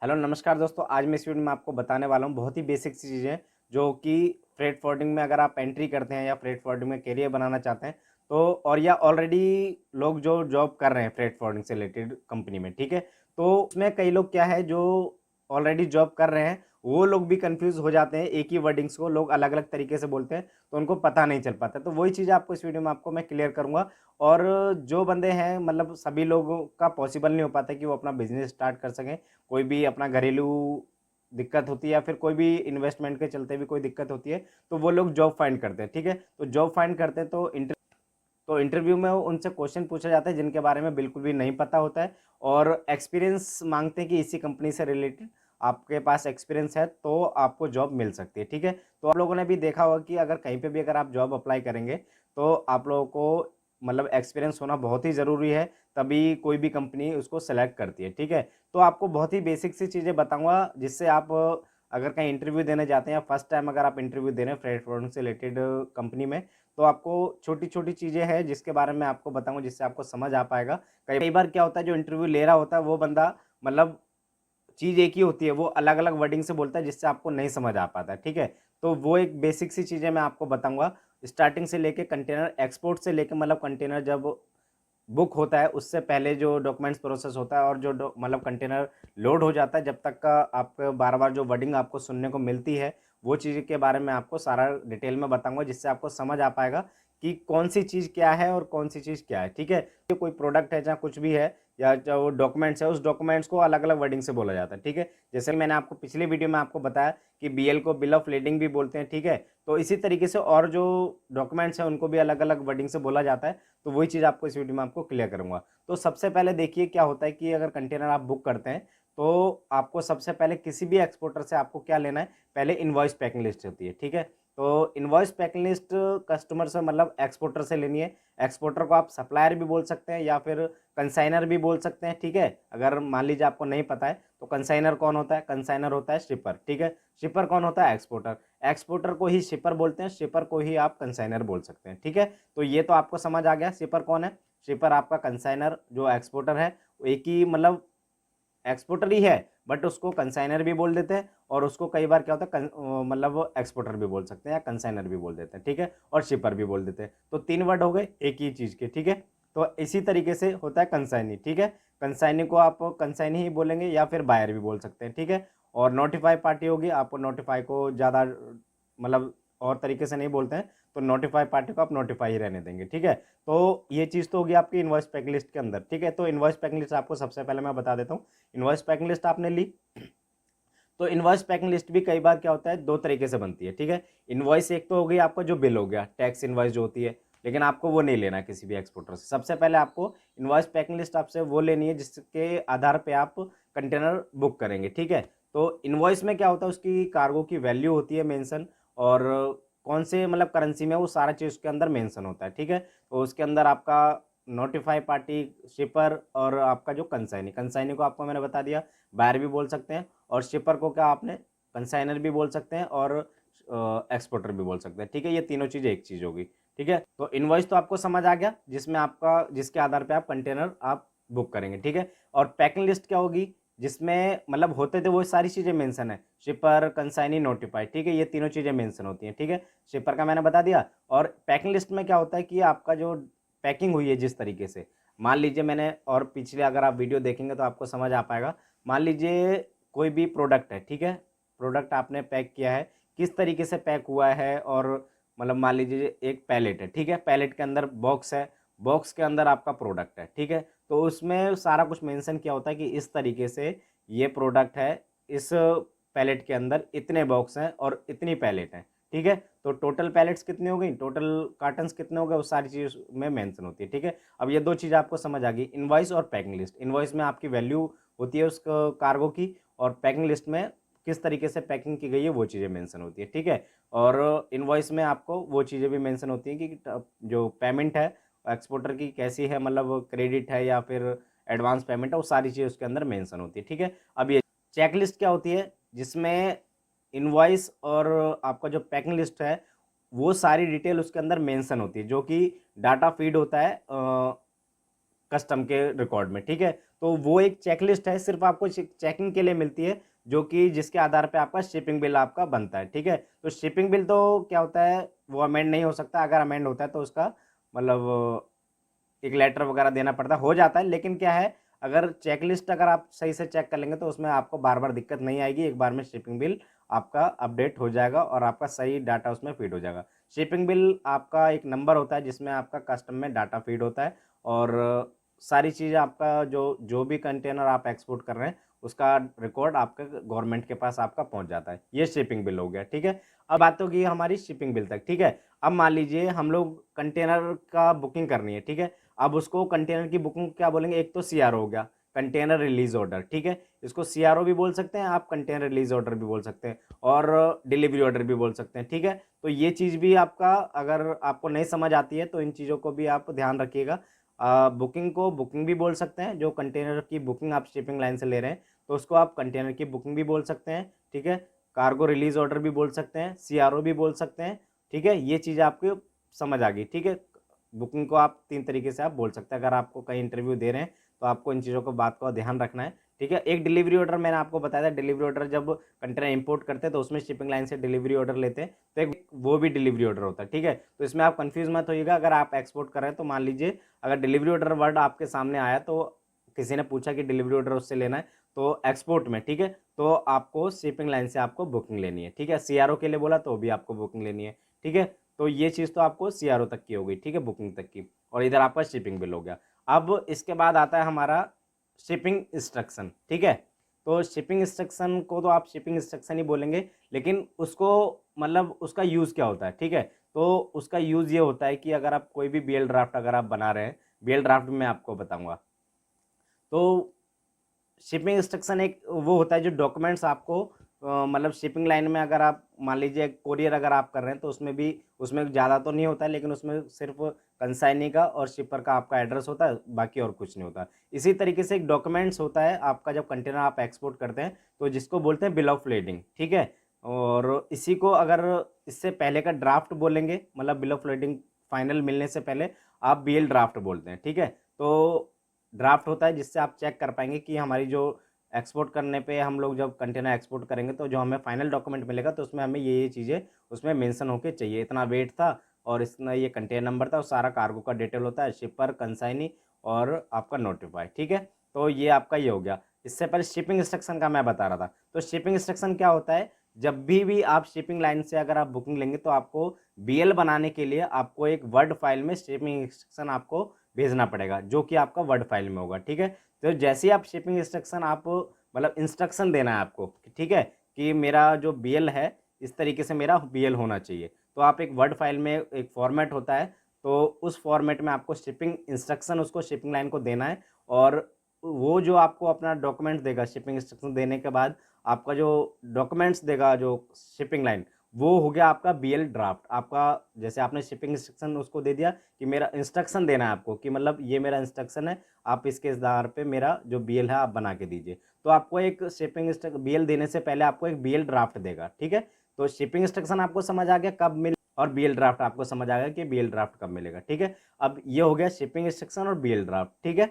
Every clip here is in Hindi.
हेलो नमस्कार दोस्तों, आज मैं इस वीडियो में आपको बताने वाला हूँ बहुत ही बेसिक सी चीज़ें जो कि फ्रेट फॉरवर्डिंग में अगर आप एंट्री करते हैं या फ्रेट फॉरवर्डिंग में करियर बनाना चाहते हैं तो और या ऑलरेडी लोग जो जॉब कर रहे हैं फ्रेट फॉरवर्डिंग से रिलेटेड कंपनी में, ठीक है। तो उसमें कई लोग क्या है जो ऑलरेडी जॉब कर रहे हैं वो लोग भी कंफ्यूज हो जाते हैं, एक ही वर्डिंग्स को लोग अलग अलग तरीके से बोलते हैं तो उनको पता नहीं चल पाता। तो वही चीज़ आपको इस वीडियो में आपको मैं क्लियर करूंगा। और जो बंदे हैं मतलब सभी लोगों का पॉसिबल नहीं हो पाता कि वो अपना बिजनेस स्टार्ट कर सकें। कोई भी अपना घरेलू दिक्कत होती है या फिर कोई भी इन्वेस्टमेंट के चलते भी कोई दिक्कत होती है तो वो लोग जॉब फाइंड करते हैं, ठीक है। तो जॉब फाइंड करते हैं तो इंटरव्यू में उनसे क्वेश्चन पूछा जाता है जिनके बारे में बिल्कुल भी नहीं पता होता है और एक्सपीरियंस मांगते हैं कि इसी कंपनी से रिलेटेड आपके पास एक्सपीरियंस है तो आपको जॉब मिल सकती है, ठीक है। तो आप लोगों ने भी देखा होगा कि अगर कहीं पे भी अगर आप जॉब अप्लाई करेंगे तो आप लोगों को मतलब एक्सपीरियंस होना बहुत ही ज़रूरी है, तभी कोई भी कंपनी उसको सेलेक्ट करती है, ठीक है। तो आपको बहुत ही बेसिक सी चीज़ें बताऊंगा जिससे आप अगर कहीं इंटरव्यू देने जाते हैं या फर्स्ट टाइम अगर आप इंटरव्यू दे रहे हैं फ्रेट फॉरवर्डिंग से रिलेटेड कंपनी में तो आपको छोटी-छोटी चीज़ें हैं जिसके बारे में आपको बताऊँगा जिससे आपको समझ आ पाएगा। कई कई बार क्या होता है जो इंटरव्यू ले रहा होता है वो बंदा मतलब चीज़ एक ही होती है, वो अलग-अलग वर्डिंग से बोलता है जिससे आपको नहीं समझ आ पाता है, ठीक है? तो वो एक बेसिक सी चीज़ें मैं आपको बताऊँगा, स्टार्टिंग से लेके कंटेनर एक्सपोर्ट से लेके मतलब कंटेनर जब बुक होता है उससे पहले जो डॉक्यूमेंट्स प्रोसेस होता है और जो मतलब कंटेनर लोड हो जाता है जब तक का आपको बार-बार जो वर्डिंग आपको सुनने को मिलती है, वो चीज़ के बारे में आपको सारा डिटेल में बताऊँगा जिससे आपको समझ आ पाएगा कि कौन-सी चीज़ क्या है और कौन-सी चीज़ क्या है, ठीक है? ये कोई प्रोडक्ट है, चाहे कुछ भी है या जो डॉक्यूमेंट्स है, उस डॉक्यूमेंट्स को अलग-अलग वर्डिंग से बोला जाता है, ठीक है? जैसे मैंने आपको पिछली वीडियो में आपको बताया कि बीएल को बिल ऑफ लेडिंग भी बोलते हैं, ठीक है? तो इसी तरीके से और जो डॉक्यूमेंट्स हैं, उनको भी अलग-अलग वर्डिंग से बोला जाता है। तो वही चीज़ आपको इस वीडियो में आपको क्लियर करूँगा। तो सबसे पहले देखिए क्या होता है कि अगर कंटेनर आप बुक करते हैं, तो आपको सबसे पहले किसी भी एक्सपोर्टर से आपको क्या लेना है, पहले इनवॉइस पैकिंग लिस्ट होती है, ठीक है? तो इनवॉइस पैकिंग लिस्ट कस्टमर से मतलब एक्सपोर्टर से लेनी है। एक्सपोर्टर को आप सप्लायर भी बोल सकते हैं या फिर कंसाइनर भी बोल सकते हैं, ठीक है? अगर मान लीजिए आपको नहीं पता है, तो कंसाइनर कौन होता है? कंसाइनर होता है शिपर, ठीक है? शिपर कौन होता है? एक्सपोर्टर। एक्सपोर्टर को ही शिपर बोलते हैं, शिपर को ही आप कंसाइनर बोल सकते हैं, ठीक है? तो ये तो आपको समझ आ गया शिपर कौन है। शिपर आपका कंसाइनर जो एक्सपोर्टर है वो एक ही मतलब एक्सपोर्टर ही है बट उसको कंसाइनर भी बोल देते हैं और उसको कई बार क्या होता है मतलब एक्सपोर्टर भी बोल सकते हैं या कंसाइनर भी बोल देते हैं, ठीक है। और शिपर भी बोल देते हैं, तो तीन वर्ड हो गए एक ही चीज़ के, ठीक है। तो इसी तरीके से होता है कंसाइनी, ठीक है। कंसाइनी को आप कंसाइनी ही बोलेंगे या फिर बायर भी बोल सकते हैं, ठीक है। और नोटिफाई पार्टी होगी, आपको नोटिफाई को ज़्यादा मतलब और तरीके से नहीं बोलते हैं, तो नोटिफाई पार्टी को आप नोटिफाई ही रहने देंगे, ठीक है। तो ये चीज़ तो होगी आपकी इनवॉइस पैक लिस्ट के अंदर, ठीक है। तो इनवॉइस पैक लिस्ट आपको सबसे पहले मैं बता देता हूँ। इनवॉइस पैकिंग लिस्ट आपने ली, तो इनवॉइस पैकिंग लिस्ट भी कई बार क्या होता है दो तरीके से बनती है, ठीक है। इनवॉइस एक तो हो गई आपका जो बिल हो गया, टैक्स इनवॉइस जो होती है, लेकिन आपको वो नहीं लेना है किसी भी एक्सपोर्टर से। सबसे पहले आपको इनवॉइस पैकिंग लिस्ट आपसे वो लेनी है जिसके आधार पे आप कंटेनर बुक करेंगे, ठीक है। तो इनवॉइस में क्या होता है उसकी कार्गो की वैल्यू होती है मेंशन और कौन से मतलब करेंसी में वो सारा चीज़ उसके अंदर मेंशन होता है, ठीक है। तो उसके अंदर आपका नोटिफाई पार्टी, शिपर और आपका जो कंसाइनी, कंसाइनी को आपको मैंने बता दिया बायर भी बोल सकते हैं और शिपर को क्या आपने कंसाइनर भी बोल सकते हैं और एक्सपोर्टर भी बोल सकते हैं, ठीक है। ये तीनों चीज़ एक चीज़ होगी, ठीक है। तो इनवॉइस तो आपको समझ आ गया जिसमें आपका जिसके आधार पे आप कंटेनर आप बुक करेंगे, ठीक है। और पैकिंग लिस्ट क्या होगी जिसमें मतलब होते थे वो सारी चीज़ें मेंशन है, शिपर कंसाइनी नोटिफाई, ठीक है। ये तीनों चीज़ें मेंशन होती हैं, ठीक है। शिपर का मैंने बता दिया। और पैकिंग लिस्ट में क्या होता है कि आपका जो पैकिंग हुई है जिस तरीके से, मान लीजिए मैंने और पिछले अगर आप वीडियो देखेंगे तो आपको समझ आ पाएगा। मान लीजिए कोई भी प्रोडक्ट है, ठीक है। प्रोडक्ट आपने पैक किया है, किस तरीके से पैक हुआ है और मतलब मान लीजिए एक पैलेट है, ठीक है। पैलेट के अंदर बॉक्स है, बॉक्स के अंदर आपका प्रोडक्ट है, ठीक है। तो उसमें सारा कुछ मेंशन किया होता है कि इस तरीके से ये प्रोडक्ट है, इस पैलेट के अंदर इतने बॉक्स हैं और इतनी पैलेट है, ठीक है। तो टोटल पैलेट्स कितनी हो गई, टोटल कार्टन्स कितने हो गए, वो सारी चीज़ में मेंशन होती है, ठीक है। अब ये दो चीज़ आपको समझ आ गई, इनवॉइस और पैकिंग लिस्ट। इनवॉइस में आपकी वैल्यू होती है उस कार्गो की और पैकिंग लिस्ट में किस तरीके से पैकिंग की गई है वो चीज़ें मेंशन होती है, ठीक है। और इनवॉइस में आपको वो चीज़ें भी मेंशन होती हैं कि जो पेमेंट है एक्सपोर्टर की कैसी है, मतलब क्रेडिट है या फिर एडवांस पेमेंट है, वो सारी चीज़ उसके अंदर मेंशन होती है, ठीक है। अब ये चेकलिस्ट क्या होती है जिसमें इनवॉइस और आपका जो पैकिंग लिस्ट है वो सारी डिटेल उसके अंदर मेंशन होती है जो कि डाटा फीड होता है कस्टम के रिकॉर्ड में, ठीक है। तो वो एक चेकलिस्ट है, सिर्फ आपको चेकिंग के लिए मिलती है, जो कि जिसके आधार पे आपका शिपिंग बिल आपका बनता है, ठीक है। तो शिपिंग बिल तो क्या होता है, वो अमेंड नहीं हो सकता, अगर अमेंड होता है तो उसका मतलब एक लेटर वगैरह देना पड़ता है, हो जाता है, लेकिन क्या है, अगर चेकलिस्ट अगर आप सही से चेक कर लेंगे तो उसमें आपको बार बार दिक्कत नहीं आएगी, एक बार में शिपिंग बिल आपका अपडेट हो जाएगा और आपका सही डाटा उसमें फीड हो जाएगा। शिपिंग बिल आपका एक नंबर होता है जिसमें आपका कस्टम में डाटा फीड होता है और सारी चीज़ें आपका जो जो भी कंटेनर आप एक्सपोर्ट कर रहे हैं उसका रिकॉर्ड आपके गवर्नमेंट के पास आपका पहुंच जाता है। ये शिपिंग बिल हो गया, ठीक है। अब बात होगी हमारी शिपिंग बिल तक, ठीक है। अब मान लीजिए हम लोग कंटेनर का बुकिंग करनी है, ठीक है। अब उसको कंटेनर की बुकिंग क्या बोलेंगे, एक तो सीआरओ हो गया, कंटेनर रिलीज ऑर्डर, ठीक है। इसको सीआरओ भी बोल सकते हैं आप, कंटेनर रिलीज ऑर्डर भी बोल सकते हैं और डिलीवरी ऑर्डर भी बोल सकते हैं, ठीक है। तो ये चीज़ भी आपका, अगर आपको नहीं समझ आती है तो इन चीज़ों को भी आप ध्यान रखिएगा। बुकिंग को बुकिंग भी बोल सकते हैं, जो कंटेनर की बुकिंग आप शिपिंग लाइन से ले रहे हैं तो उसको आप कंटेनर की बुकिंग भी बोल सकते हैं, ठीक है। कार्गो रिलीज ऑर्डर भी बोल सकते हैं, सीआरओ भी बोल सकते हैं, ठीक है। ये चीज़ आपको समझ आ गई, ठीक है। बुकिंग को आप 3 तरीके से आप बोल सकते हैं, अगर आपको कहीं इंटरव्यू दे रहे हैं तो आपको इन चीज़ों को बात का ध्यान रखना है, ठीक है। एक डिलीवरी ऑर्डर मैंने आपको बताया था, डिलीवरी ऑर्डर जब कंटेनर इंपोर्ट करते हैं तो उसमें शिपिंग लाइन से डिलीवरी ऑर्डर लेते हैं, तो एक वो भी डिलीवरी ऑर्डर होता है, ठीक है। तो इसमें आप कंफ्यूज मत होइएगा, अगर आप एक्सपोर्ट कर रहे हैं तो मान लीजिए अगर डिलीवरी ऑर्डर वर्ड आपके सामने आया तो किसी ने पूछा कि डिलीवरी ऑर्डर उससे लेना है तो एक्सपोर्ट में, ठीक है, तो आपको शिपिंग लाइन से आपको बुकिंग लेनी है, ठीक है। सीआरओ के लिए बोला तो भी आपको बुकिंग लेनी है, ठीक है। तो ये चीज़ तो आपको सीआरओ तक की हो गई, ठीक है, बुकिंग तक की, और इधर आपका शिपिंग बिल हो गया। अब इसके बाद आता है हमारा शिपिंग इंस्ट्रक्शन, ठीक है। तो शिपिंग इंस्ट्रक्शन को तो आप शिपिंग इंस्ट्रक्शन ही बोलेंगे, लेकिन उसको मतलब उसका यूज़ क्या होता है, ठीक है। तो उसका यूज़ ये होता है कि अगर आप कोई भी बीएल ड्राफ्ट अगर आप बना रहे हैं, बीएल ड्राफ्ट में आपको बताऊंगा, तो शिपिंग इंस्ट्रक्शन एक वो होता है जो डॉक्यूमेंट्स आपको मतलब शिपिंग लाइन में अगर आप मान लीजिए कोरियर अगर आप कर रहे हैं तो उसमें भी उसमें ज़्यादा तो नहीं होता है, लेकिन उसमें सिर्फ कंसाइनी का और शिपर का आपका एड्रेस होता है, बाकी और कुछ नहीं होता। इसी तरीके से एक डॉक्यूमेंट्स होता है आपका, जब कंटेनर आप एक्सपोर्ट करते हैं तो जिसको बोलते हैं बिल ऑफ लेडिंग, ठीक है। और इसी को अगर इससे पहले का ड्राफ्ट बोलेंगे, मतलब बिल ऑफ लेडिंग फाइनल मिलने से पहले आप बीएल ड्राफ्ट बोलते हैं, ठीक है। तो ड्राफ्ट होता है जिससे आप चेक कर पाएंगे कि हमारी जो एक्सपोर्ट करने पे हम लोग जब कंटेनर एक्सपोर्ट करेंगे तो जो हमें फाइनल डॉक्यूमेंट मिलेगा तो उसमें हमें ये चीज़ें उसमें मेंशन होके चाहिए, इतना वेट था और इतना ये कंटेनर नंबर था और सारा कार्गो का डिटेल होता है, शिपर, कंसाइनी और आपका नोटिफाई, ठीक है। तो ये आपका ये हो गया। इससे पहले शिपिंग इंस्ट्रक्शन का मैं बता रहा था, तो शिपिंग इंस्ट्रक्शन क्या होता है, जब भी आप शिपिंग लाइन से अगर आप बुकिंग लेंगे तो आपको बीएल बनाने के लिए आपको एक वर्ड फाइल में शिपिंग इंस्ट्रक्शन आपको भेजना पड़ेगा, जो कि आपका वर्ड फाइल में होगा, ठीक है। तो जैसे ही आप शिपिंग इंस्ट्रक्शन आप मतलब इंस्ट्रक्शन देना है आपको, ठीक है, कि मेरा जो बीएल है इस तरीके से मेरा बीएल होना चाहिए, तो आप एक वर्ड फाइल में एक फॉर्मेट होता है, तो उस फॉर्मेट में आपको शिपिंग इंस्ट्रक्शन उसको शिपिंग लाइन को देना है। और वो जो आपको अपना डॉक्यूमेंट देगा शिपिंग इंस्ट्रक्शन देने के बाद, आपका जो डॉक्यूमेंट्स देगा जो शिपिंग लाइन, वो हो गया आपका बीएल ड्राफ्ट। आपका जैसे आपने शिपिंग इंस्ट्रक्शन उसको दे दिया कि मेरा इंस्ट्रक्शन देना है आपको, कि मतलब ये मेरा इंस्ट्रक्शन है, आप इसके आधार पे मेरा जो बीएल है आप बना के दीजिए। तो आपको एक शिपिंग बीएल देने से पहले आपको एक बीएल ड्राफ्ट देगा, ठीक है। तो शिपिंग इंस्ट्रक्शन आपको समझ आ गया कब मिल, और बीएल ड्राफ्ट आपको समझ आ गया कि बीएल ड्राफ्ट कब मिलेगा, ठीक है। अब ये हो गया शिपिंग इंस्ट्रक्शन और बीएल ड्राफ्ट, ठीक है।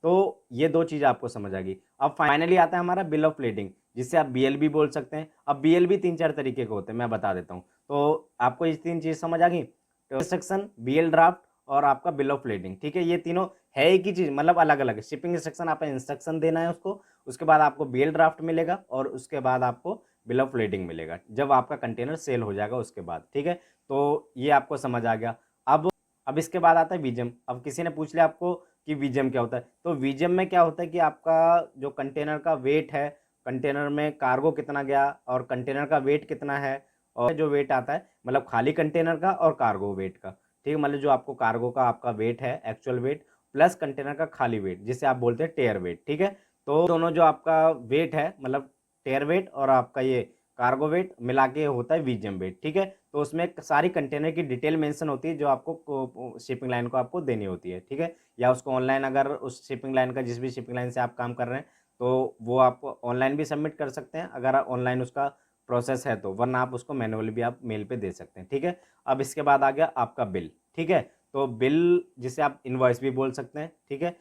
तो ये दो चीज़ आपको समझ आ गई। अब फाइनली आता है हमारा बिल ऑफ लेडिंग, जिससे आप बीएल भी बोल सकते हैं। अब बीएल भी 3-4 तरीके के होते हैं, मैं बता देता हूँ। तो आपको ये 3 चीज़ समझ आ गई, तो इंस्ट्रक्शन, बीएल ड्राफ्ट और आपका बिल ऑफ लेडिंग, ठीक है। ये तीनों है एक ही चीज़, मतलब अलग अलग है। शिपिंग इंस्ट्रक्शन आपका इंस्ट्रक्शन देना है उसको, उसके बाद आपको बीएल ड्राफ्ट मिलेगा और उसके बाद आपको बिल ऑफ लेडिंग मिलेगा जब आपका कंटेनर सेल हो जाएगा उसके बाद, ठीक है। तो ये आपको समझ आ गया। अब इसके बाद आता है वीजम। अब किसी ने पूछ लिया आपको कि वीजम क्या होता है, तो वीजम में क्या होता है कि आपका जो कंटेनर का वेट है, कंटेनर में कार्गो कितना गया और कंटेनर का वेट कितना है, और जो वेट आता है मतलब खाली कंटेनर का और कार्गो वेट का, ठीक है। मतलब जो आपको कार्गो का आपका वेट है, एक्चुअल वेट, प्लस कंटेनर का खाली वेट, जिसे आप बोलते हैं टेयर वेट, ठीक है। तो दोनों जो आपका वेट है, मतलब टेयर वेट और आपका ये कार्गो वेट मिला के होता है वीजम वेट, ठीक है। तो उसमें सारी कंटेनर की डिटेल मेंशन होती है जो आपको शिपिंग लाइन को आपको देनी होती है, ठीक है। या उसको ऑनलाइन, अगर उस शिपिंग लाइन का जिस भी शिपिंग लाइन से आप काम कर रहे हैं तो वो आप ऑनलाइन भी सबमिट कर सकते हैं अगर ऑनलाइन उसका प्रोसेस है तो, वरना आप उसको मैनुअली भी आप मेल पे दे सकते हैं, ठीक है। अब इसके बाद आ गया आपका बिल, ठीक है। तो बिल जिसे आप इनवॉइस भी बोल सकते हैं, ठीक है।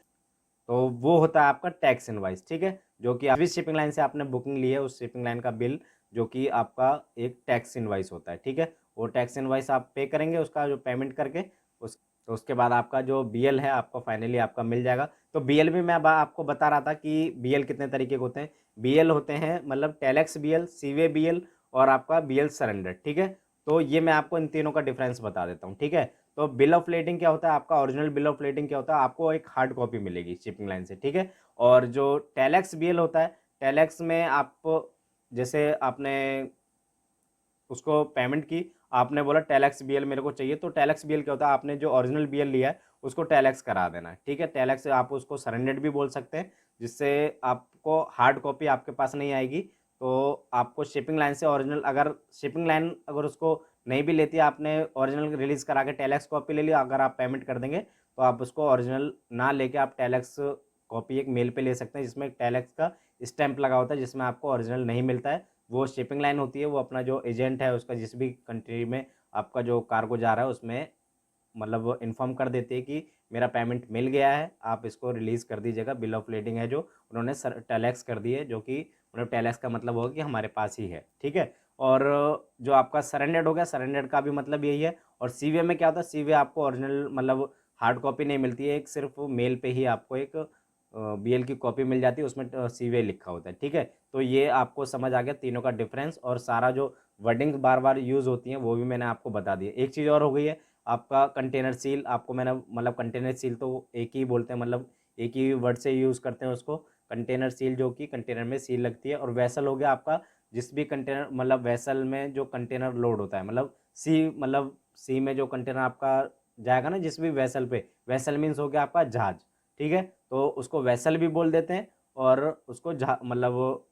तो वो होता है आपका टैक्स इनवाइस, ठीक है, जो कि जिस शिपिंग लाइन से आपने बुकिंग ली है उस शिपिंग लाइन का बिल जो कि आपका एक टैक्स इनवाइस होता है, ठीक है। वो टैक्स इनवाइस आप पे करेंगे, उसका जो पेमेंट करके उस तो उसके बाद आपका जो बीएल है आपको फाइनली आपका मिल जाएगा। तो बीएल भी मैं अब आपको बता रहा था कि बीएल कितने तरीके के होते हैं। बीएल होते हैं मतलब टेलेक्स बीएल, सीवे बीएल और आपका बीएल सरेंडर, ठीक है। तो ये मैं आपको इन तीनों का डिफरेंस बता देता हूँ, ठीक है। तो बिल ऑफ लेडिंग क्या होता है आपका, ओरिजिनल बिल ऑफ लेडिंग क्या होता है, आपको एक हार्ड कॉपी मिलेगी शिपिंग लाइन से, ठीक है। और जो टेलेक्स बीएल होता है, टेलेक्स में आप जैसे आपने उसको पेमेंट की, आपने बोला टेलेक्स बीएल मेरे को चाहिए, तो टेलेक्स बीएल क्या होता है, आपने जो ओरिजिनल बीएल लिया है उसको टेलेक्स करा देना है, ठीक है। टेलेक्स आप उसको सरेंडेड भी बोल सकते हैं, जिससे आपको हार्ड कॉपी आपके पास नहीं आएगी। तो आपको शिपिंग लाइन से ओरिजिनल, अगर शिपिंग लाइन अगर उसको नहीं भी लेती है, आपने ओरिजिनल रिलीज करा के टेलेक्स कॉपी ले लिया, अगर आप पेमेंट कर देंगे तो आप उसको ओरिजिनल ना लेके आप टेलेक्स कॉपी एक मेल पे ले सकते हैं, जिसमें टेलेक्स का स्टैंप लगा होता है, जिसमें आपको ओरिजिनल नहीं मिलता है। वो शिपिंग लाइन होती है, वो अपना जो एजेंट है उसका जिस भी कंट्री में आपका जो कार्गो जा रहा है उसमें मतलब वो इन्फॉर्म कर देती है कि मेरा पेमेंट मिल गया है, आप इसको रिलीज़ कर दीजिएगा। बिल ऑफ लेडिंग है जो उन्होंने टेलेक्स कर दी है, जो कि उन्होंने टेलेक्स का मतलब होगा कि हमारे पास ही है, ठीक है। और जो आपका सरेंडर्ड हो गया, सरेंडर्ड का भी मतलब यही है। और सीवे में क्या होता है, सीवे आपको ओरिजिनल मतलब हार्ड कॉपी नहीं मिलती है, एक सिर्फ मेल पे ही आपको एक बीएल की कॉपी मिल जाती है, उसमें सीवे लिखा होता है, ठीक है। तो ये आपको समझ आ गया तीनों का डिफरेंस, और सारा जो वर्डिंग बार बार यूज़ होती हैं वो भी मैंने आपको बता दिया। एक चीज़ और हो गई है आपका कंटेनर सील, आपको मैंने मतलब कंटेनर सील तो एक ही बोलते हैं, मतलब एक ही वर्ड से यूज़ करते हैं उसको, कंटेनर सील, जो कि कंटेनर में सील लगती है। और वैसल हो गया आपका, जिस भी कंटेनर मतलब वैसल में जो कंटेनर लोड होता है, मतलब सी में जो कंटेनर आपका जाएगा ना जिस भी वैसल पे, वैसल मीन्स हो गया आपका जहाज, ठीक है। तो उसको वैसल भी बोल देते हैं, और उसको जहा मतलब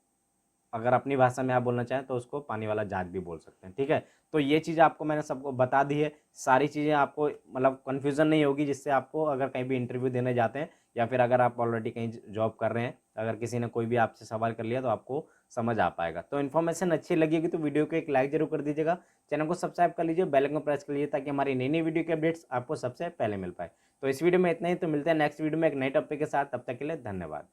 अगर अपनी भाषा में आप बोलना चाहें तो उसको पानी वाला जहाज भी बोल सकते हैं, ठीक है। तो ये चीज़ आपको मैंने सबको बता दी है, सारी चीज़ें आपको मतलब कन्फ्यूज़न नहीं होगी, जिससे आपको अगर कहीं भी इंटरव्यू देने जाते हैं या फिर अगर आप ऑलरेडी कहीं जॉब कर रहे हैं, अगर किसी ने कोई भी आपसे सवाल कर लिया तो आपको समझ आ पाएगा। तो इन्फॉर्मेशन अच्छी लगेगी तो वीडियो को एक लाइक जरूर कर दीजिएगा, चैनल को सब्सक्राइब कर लीजिए, बेल आइकन को प्रेस कर लीजिए, ताकि हमारी नई नई वीडियो के अपडेट्स आपको सबसे पहले मिल पाए। तो इस वीडियो में इतना ही, तो मिलते हैं नेक्स्ट वीडियो में एक नए टॉपिक के साथ, तब तक के लिए धन्यवाद।